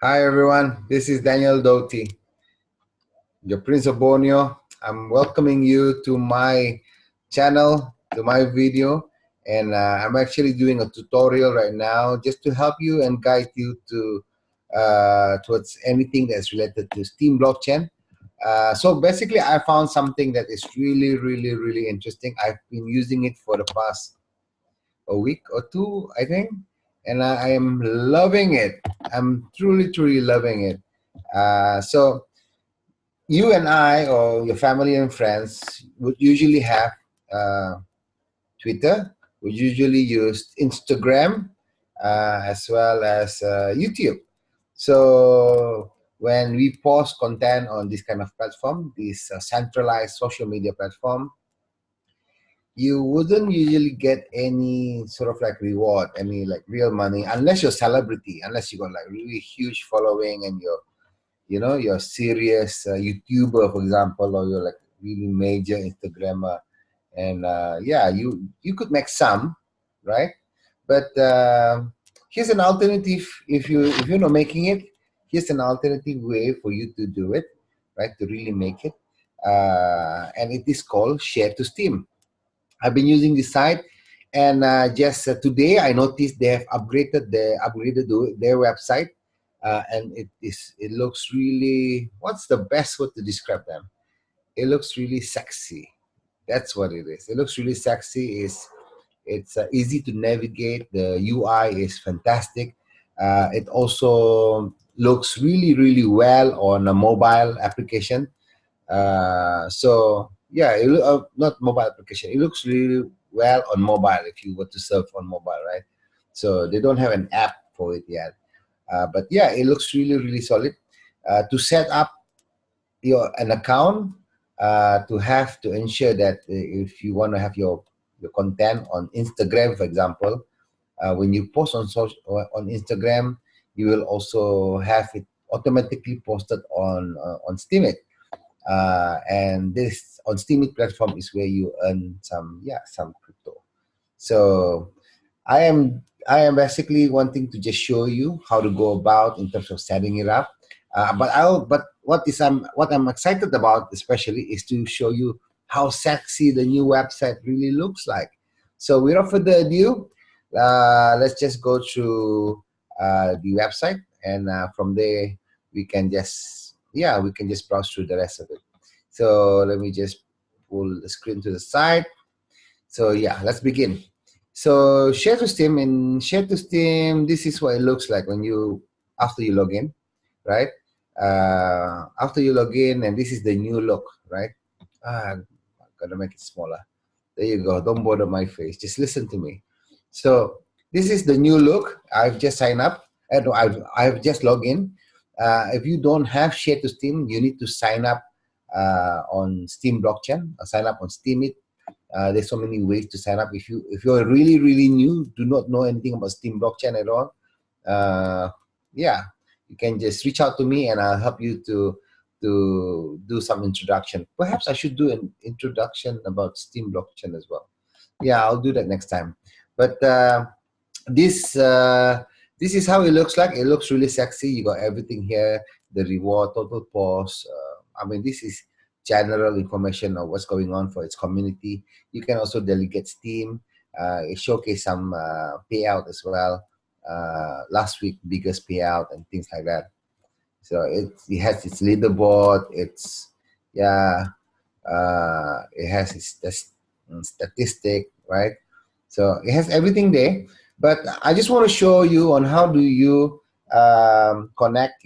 Hi everyone, this is Daniel Doughty, your Prince of Borneo. I'm welcoming you to my channel, to my video, and I'm actually doing a tutorial right now just to help you and guide you to towards anything that's related to Steem blockchain. So basically, I found something that is really interesting. I've been using it for the past a week or two, I think, and I am loving it. I'm truly loving it. So you and I, or your family and friends, would usually have uh, Twitter. We usually use Instagram as well as YouTube. So when we post content on this kind of platform, this centralized social media platform, you wouldn't usually get any sort of like reward, any like real money, unless you're celebrity, unless you got like really huge following and you're serious YouTuber, for example, or you're like really major Instagrammer, and yeah, you could make some, right? But here's an alternative. If you're not making it, here's an alternative way for you to do it, right? To really make it, and it is called Share to Steam. I've been using this site, and just today I noticed they have their website, and it looks really. What's the best word to describe them? It looks really sexy. That's what it is. It looks really sexy. It's easy to navigate. The UI is fantastic. It also looks really well on a mobile application. So yeah, not mobile application. It looks really well on mobile if you were to surf on mobile, right? So they don't have an app for it yet. But yeah, it looks really solid. To set up an account, to ensure that if you want to have your content on Instagram, for example, when you post on Instagram, you will also have it automatically posted on Steemit. And this on Steemit platform is where you earn some crypto. So I am basically wanting to just show you how to go about in terms of setting it up. But what I'm excited about especially is to show you how sexy the new website really looks like. So without further ado, let's just go through the website, and from there we can just browse through the rest of it. So let me just pull the screen to the side. So yeah, let's begin. So share to Steam, this is what it looks like after you log in, right? After you log in, and this is the new look, right? I'm gonna make it smaller. There you go. Don't bother my face. Just listen to me. So this is the new look. I've just signed up. No, I've just logged in. If you don't have Share to Steam, you need to sign up on Steem blockchain. Sign up on Steemit. There's so many ways to sign up. If you're really new, do not know anything about Steem blockchain at all, yeah, you can just reach out to me and I'll help you to do some introduction. Perhaps I should do an introduction about Steem blockchain as well. Yeah, I'll do that next time. But this this is how it looks like. It looks really sexy. You got everything here: the reward, total pause. I mean, this is general information of what's going on for its community. You can also delegate Steem. It showcase some payout as well. Last week, biggest payout and things like that. So it has its leaderboard. It has its statistic, right? So it has everything there. But I just want to show you on how do you connect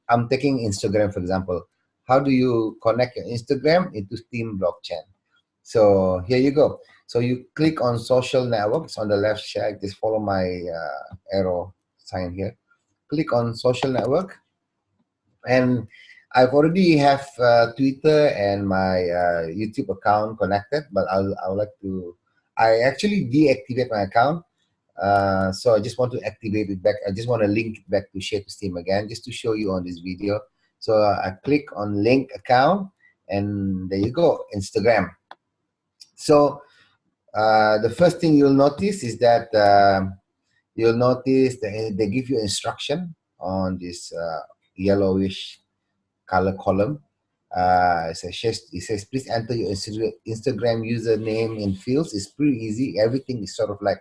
I'm taking Instagram, for example. How do you connect your Instagram into Steem blockchain? So here you go. So you click on social networks on the left side. Just follow my arrow sign here. Click on social network, and I've already have Twitter and my YouTube account connected, but I would like to. I actually deactivate my account, so I just want to activate it back. I just want to link it back to Share to Steam again, just to show you on this video. So I click on link account, and there you go, Instagram. So the first thing you'll notice is that you'll notice they give you instruction on this yellowish color column. It says please enter your Instagram username in fields. It's pretty easy. Everything is sort of like,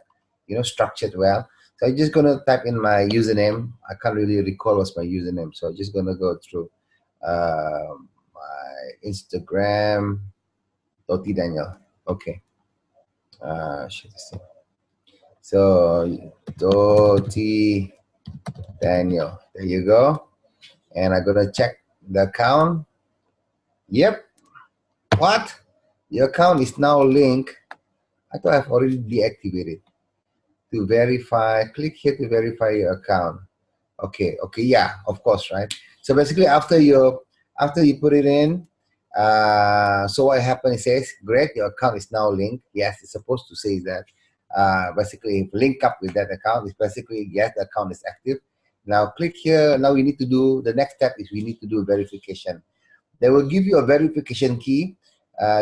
structured well. So I'm just gonna type in my username. I can't really recall what's my username, so I'm just gonna go through my Instagram. Doti Daniel. Okay. Shit, this thing. So Doti Daniel. There you go. And I'm gonna check the account. Yep. What? Your account is now linked. I thought I've already deactivated. To verify, click here to verify your account. Okay, yeah, of course, right? So basically, after you put it in, so what happened? It says, "Great, your account is now linked." Yes, it's supposed to say that. Basically, link up with that account. It's basically yes, the account is active. Now click here. Now we need to do the next step is we need to do verification. They will give you a verification key.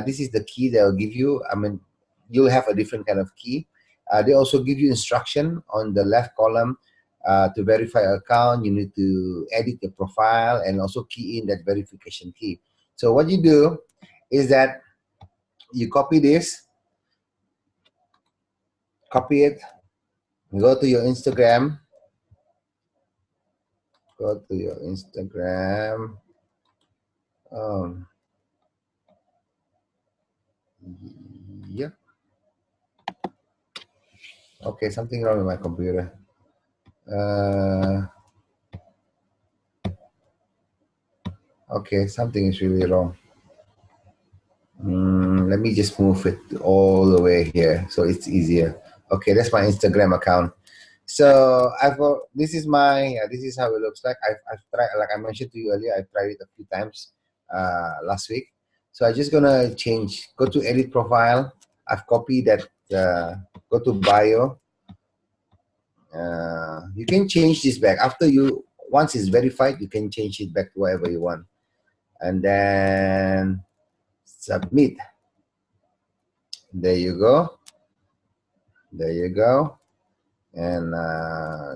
This is the key they will give you. I mean, you'll have a different kind of key. They also give you instruction on the left column to verify your account. You need to edit your profile and also key in that verification key. So what you do is that you copy this, copy it, go to your Instagram, go to your Instagram. Yep. Okay, something wrong with my computer. Okay, something is really wrong. Let me just move it all the way here so it's easier. Okay, that's my Instagram account. So this is this is how it looks like. I've tried, like I mentioned to you earlier, I've tried it a few times last week. So I'm just gonna go to edit profile. I've copied that. Go to bio. You can change this back once it's verified. You can change it back to whatever you want, and then submit. There you go. There you go. And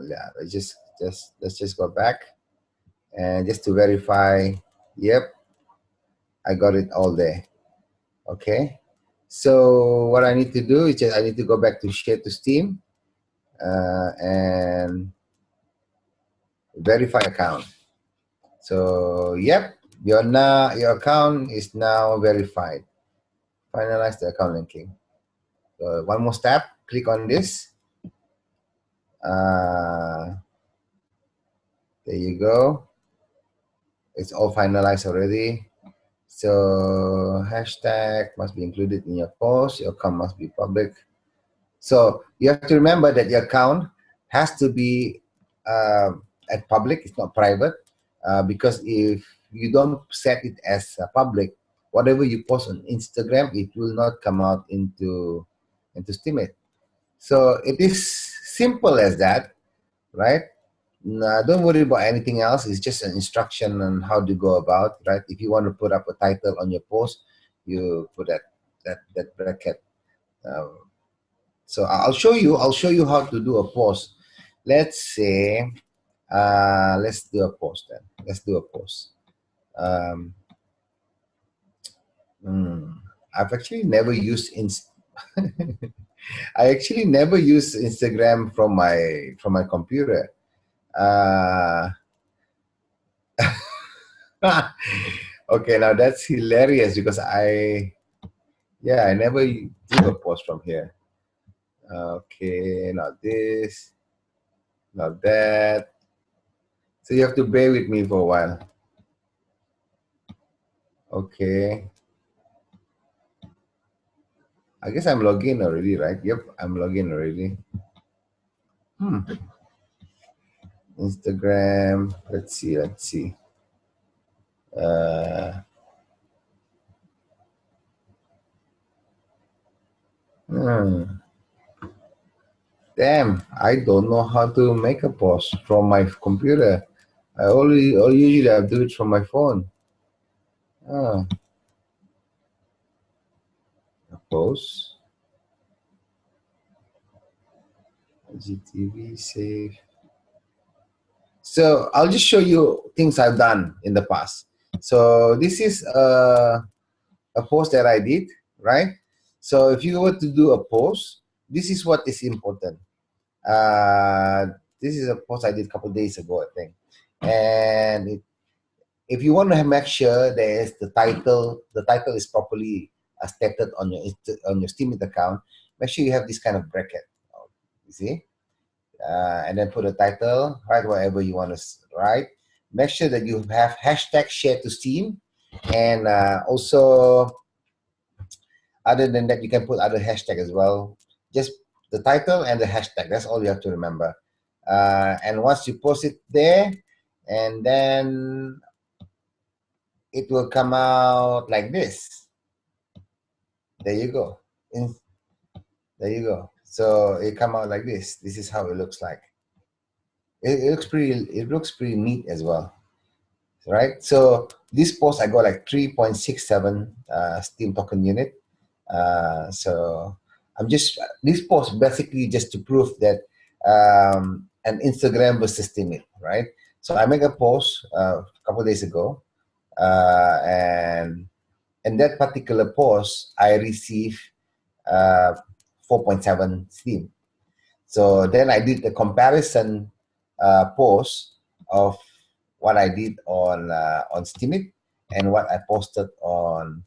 yeah, let's just go back and just to verify. Yep, I got it all there. Okay. So what I need to do is I need to go back to share to Steam and verify account. So yep, your account is now verified. Finalize the account linking. So one more step. Click on this. There you go. It's all finalized already. So hashtag must be included in your post. Your account must be public. So you have to remember that your account has to be at public. It's not private because if you don't set it as public, whatever you post on Instagram, it will not come out into Steemit. So it is simple as that, right? Nah, don't worry about anything else. It's just an instruction on how to go about, right? If you want to put up a title on your post, you put that bracket. So I'll show you. I'll show you how to do a post. Let's say, let's do a post then. Let's do a post. Um, I've actually never used I actually never use Instagram from my computer. Uh, okay, now that's hilarious because I never do a post from here. Okay, not this, not that. So you have to bear with me for a while. Okay. I guess I'm logged in already, right? Yep, I'm logged in already. Instagram. Let's see. Uh, hmm. Damn, I don't know how to make a post from my computer. Usually I do it from my phone. Ah, a post. GTV save. So I'll just show you things I've done in the past. So this is a post that I did, right? So if you were to do a post, this is what is important. Uh, this is a post I did a couple of days ago, I think. And if you want to make sure there is the title is properly stated on your Steemit account, make sure you have this kind of bracket. You see, and then put a title, write whatever you want to write. Make sure that you have hashtag share to Steam, and also other than that, you can put other hashtag as well. Just the title and the hashtag. That's all you have to remember. And once you post it there, and then it will come out like this. There you go. There you go. So it come out like this. This is how it looks like. It looks pretty. It looks pretty neat as well, right? So this post I got like 3.67 Steem token unit. So I'm just this post basically just to prove that an Instagram versus Steemit, right? So I make a post a couple of days ago, and in that particular post I received 4.7 Steem. So then I did the comparison post of what I did on Steemit and what I posted on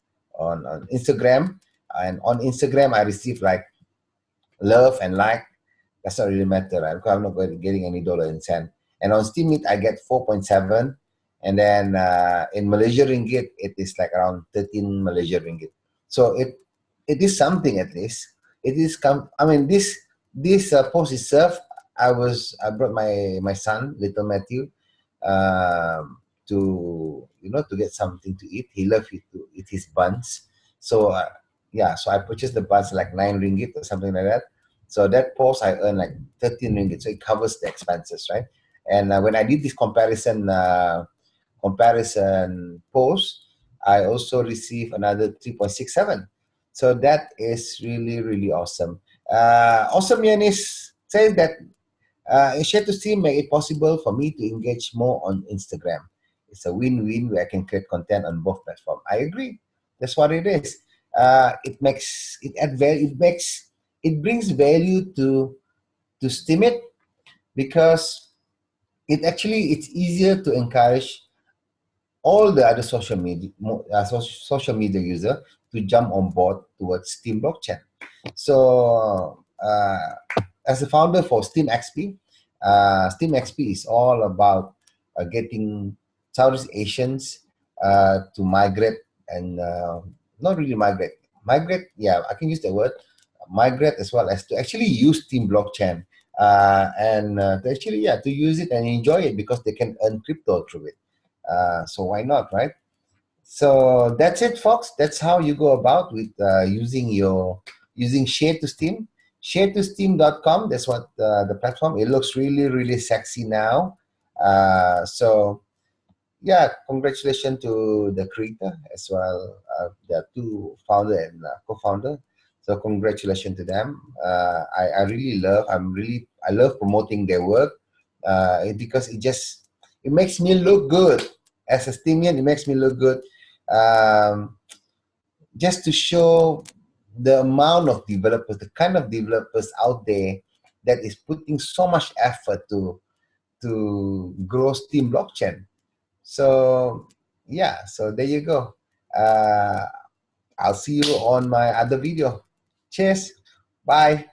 Instagram. And on Instagram, I received like love and like. That's not really matter, right? Because I'm not getting any dollar and cent. And on Steemit, I get 4.7. And then in Malaysia ringgit, it is like around 13 Malaysia ringgit. So it is something at least. It is I mean this post itself. I brought my son, little Matthew, to to get something to eat. He loves to eat his buns. So yeah, so I purchased the buns like 9 ringgit or something like that. So that post I earned like 13 ringgit. So it covers the expenses, right? And when I did this comparison post, I also received another 3.67. So that is really, really awesome. Awesome Yanis says that Share to Steem make it possible for me to engage more on Instagram. It's a win-win where I can create content on both platforms. I agree. That's what it is. It makes it add value. It brings value to Steemit because it's easier to encourage all the other social media user to jump on board towards Steem blockchain. So as a founder for Steem XP, Steem XP is all about getting Southeast Asians to migrate and not really migrate. Yeah, I can use the word migrate as well as to actually use Steem blockchain and to use it and enjoy it because they can earn crypto through it. So why not, right? So that's it, folks. That's how you go about with using Share to Steem. ShareToSteem.com. That's what the platform. It looks really, really sexy now. So yeah, congratulations to the creator as well, the two founder and co-founder. So congratulations to them. I really love. I love promoting their work because it makes me look good as a Steemian. It makes me look good. Just to show the amount of developers, the kind of developers out there that is putting so much effort to grow Steem blockchain. So yeah, so there you go. I'll see you on my other video. Cheers. Bye.